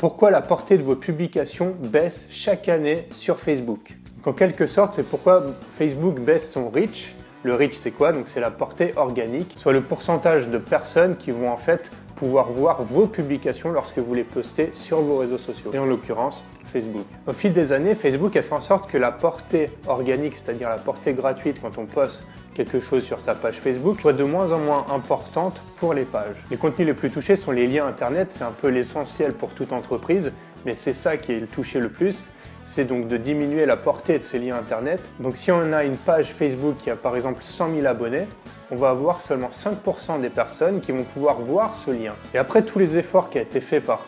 Pourquoi la portée de vos publications baisse chaque année sur Facebook? Donc, en quelque sorte, c'est pourquoi Facebook baisse son reach. Le reach, c'est quoi? Donc c'est la portée organique, soit le pourcentage de personnes qui vont en fait pouvoir voir vos publications lorsque vous les postez sur vos réseaux sociaux, et en l'occurrence Facebook. Au fil des années, Facebook a fait en sorte que la portée organique, c'est-à-dire la portée gratuite quand on poste quelque chose sur sa page Facebook, soit de moins en moins importante pour les pages. Les contenus les plus touchés sont les liens internet, c'est un peu l'essentiel pour toute entreprise, mais c'est ça qui est le touché le plus. C'est donc de diminuer la portée de ces liens internet. Donc si on a une page Facebook qui a par exemple 100 000 abonnés, on va avoir seulement 5% des personnes qui vont pouvoir voir ce lien. Et après tous les efforts qui ont été faits par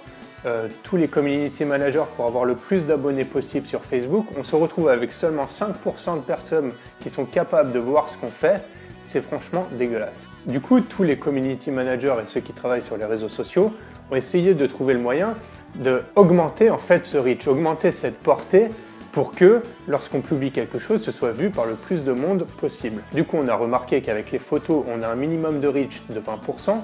tous les community managers pour avoir le plus d'abonnés possible sur Facebook, on se retrouve avec seulement 5% de personnes qui sont capables de voir ce qu'on fait. C'est franchement dégueulasse. Du coup, tous les community managers et ceux qui travaillent sur les réseaux sociaux ont essayé de trouver le moyen d'augmenter en fait ce reach, augmenter cette portée pour que lorsqu'on publie quelque chose, ce soit vu par le plus de monde possible. Du coup, on a remarqué qu'avec les photos, on a un minimum de reach de 20%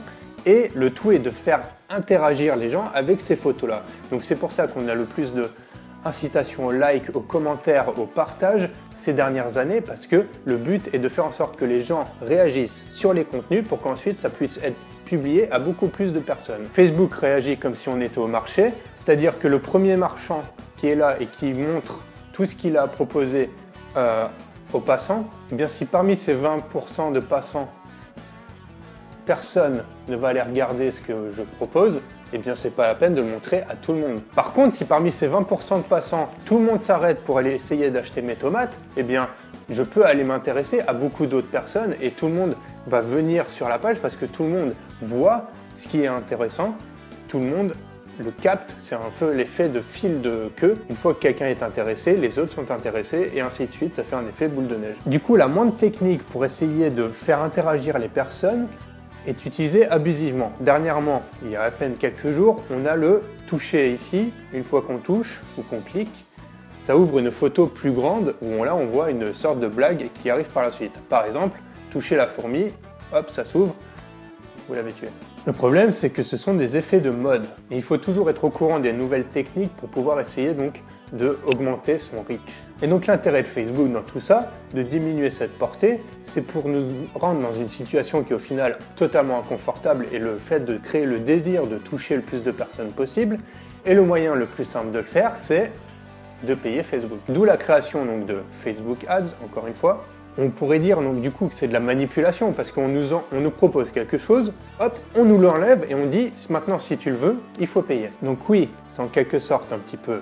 et le tout est de faire interagir les gens avec ces photos-là. Donc c'est pour ça qu'on a le plus de incitation au like, aux commentaires, au partage ces dernières années, parce que le but est de faire en sorte que les gens réagissent sur les contenus pour qu'ensuite ça puisse être publié à beaucoup plus de personnes. Facebook réagit comme si on était au marché, c'est-à-dire que le premier marchand qui est là et qui montre tout ce qu'il a proposé aux passants, eh bien si parmi ces 20% de passants, personne ne va aller regarder ce que je propose, eh bien c'est pas la peine de le montrer à tout le monde. Par contre, si parmi ces 20% de passants, tout le monde s'arrête pour aller essayer d'acheter mes tomates, eh bien je peux aller m'intéresser à beaucoup d'autres personnes et tout le monde va venir sur la page parce que tout le monde voit ce qui est intéressant, tout le monde le capte, c'est un peu l'effet de fil de queue. Une fois que quelqu'un est intéressé, les autres sont intéressés et ainsi de suite, ça fait un effet boule de neige. Du coup, la moindre technique pour essayer de faire interagir les personnes est utilisée abusivement. Dernièrement, il y a à peine quelques jours, on a le toucher ici. Une fois qu'on touche ou qu'on clique, ça ouvre une photo plus grande où là on voit une sorte de blague qui arrive par la suite. Par exemple, toucher la fourmi, hop, ça s'ouvre, vous l'avez tué. Le problème, c'est que ce sont des effets de mode. Et il faut toujours être au courant des nouvelles techniques pour pouvoir essayer donc d'augmenter son reach. Et donc l'intérêt de Facebook dans tout ça, de diminuer cette portée, c'est pour nous rendre dans une situation qui est au final totalement inconfortable et le fait de créer le désir de toucher le plus de personnes possible. Et le moyen le plus simple de le faire, c'est de payer Facebook. D'où la création donc de Facebook Ads, encore une fois. On pourrait dire donc du coup que c'est de la manipulation parce qu'on nous propose quelque chose, hop, on nous l'enlève et on dit maintenant si tu le veux, il faut payer. Donc oui, c'est en quelque sorte un petit peu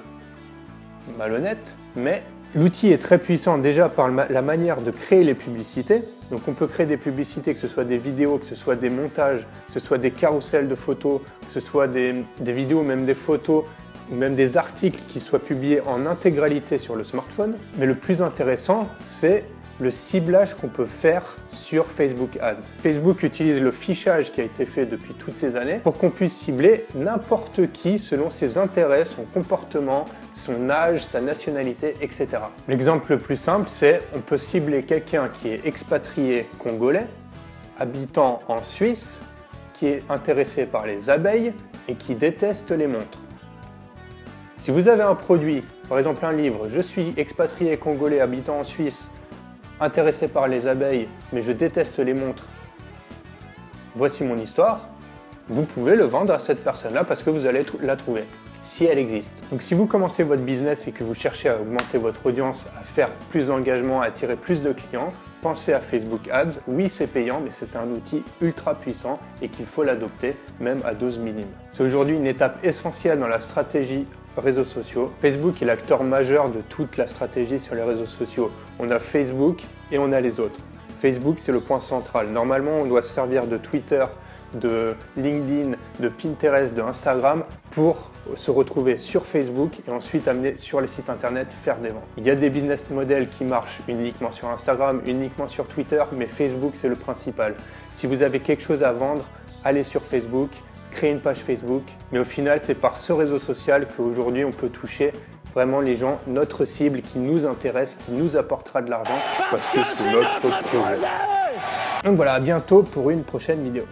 malhonnête, mais l'outil est très puissant déjà par la manière de créer les publicités. Donc on peut créer des publicités, que ce soit des vidéos, que ce soit des montages, que ce soit des carousels de photos, que ce soit des vidéos, même des photos, ou même des articles qui soient publiés en intégralité sur le smartphone. Mais le plus intéressant, c'est le ciblage qu'on peut faire sur Facebook Ads. Facebook utilise le fichage qui a été fait depuis toutes ces années pour qu'on puisse cibler n'importe qui selon ses intérêts, son comportement, son âge, sa nationalité, etc. L'exemple le plus simple, c'est on peut cibler quelqu'un qui est expatrié congolais, habitant en Suisse, qui est intéressé par les abeilles et qui déteste les montres. Si vous avez un produit, par exemple un livre, je suis expatrié congolais habitant en Suisse, intéressé par les abeilles, mais je déteste les montres, voici mon histoire, vous pouvez le vendre à cette personne-là parce que vous allez la trouver, si elle existe. Donc si vous commencez votre business et que vous cherchez à augmenter votre audience, à faire plus d'engagement, à attirer plus de clients, pensez à Facebook Ads. Oui, c'est payant, mais c'est un outil ultra puissant et qu'il faut l'adopter, même à dose minime. C'est aujourd'hui une étape essentielle dans la stratégie réseaux sociaux. Facebook est l'acteur majeur de toute la stratégie sur les réseaux sociaux. On a Facebook et on a les autres. Facebook, c'est le point central. Normalement, on doit se servir de Twitter, de LinkedIn, de Pinterest, de Instagram pour se retrouver sur Facebook et ensuite amener sur les sites internet faire des ventes. Il y a des business models qui marchent uniquement sur Instagram, uniquement sur Twitter, mais Facebook, c'est le principal. Si vous avez quelque chose à vendre, allez sur Facebook, créer une page Facebook, mais au final, c'est par ce réseau social qu'aujourd'hui, on peut toucher vraiment les gens, notre cible qui nous intéresse, qui nous apportera de l'argent, parce que c'est notre projet. Donc voilà, à bientôt pour une prochaine vidéo.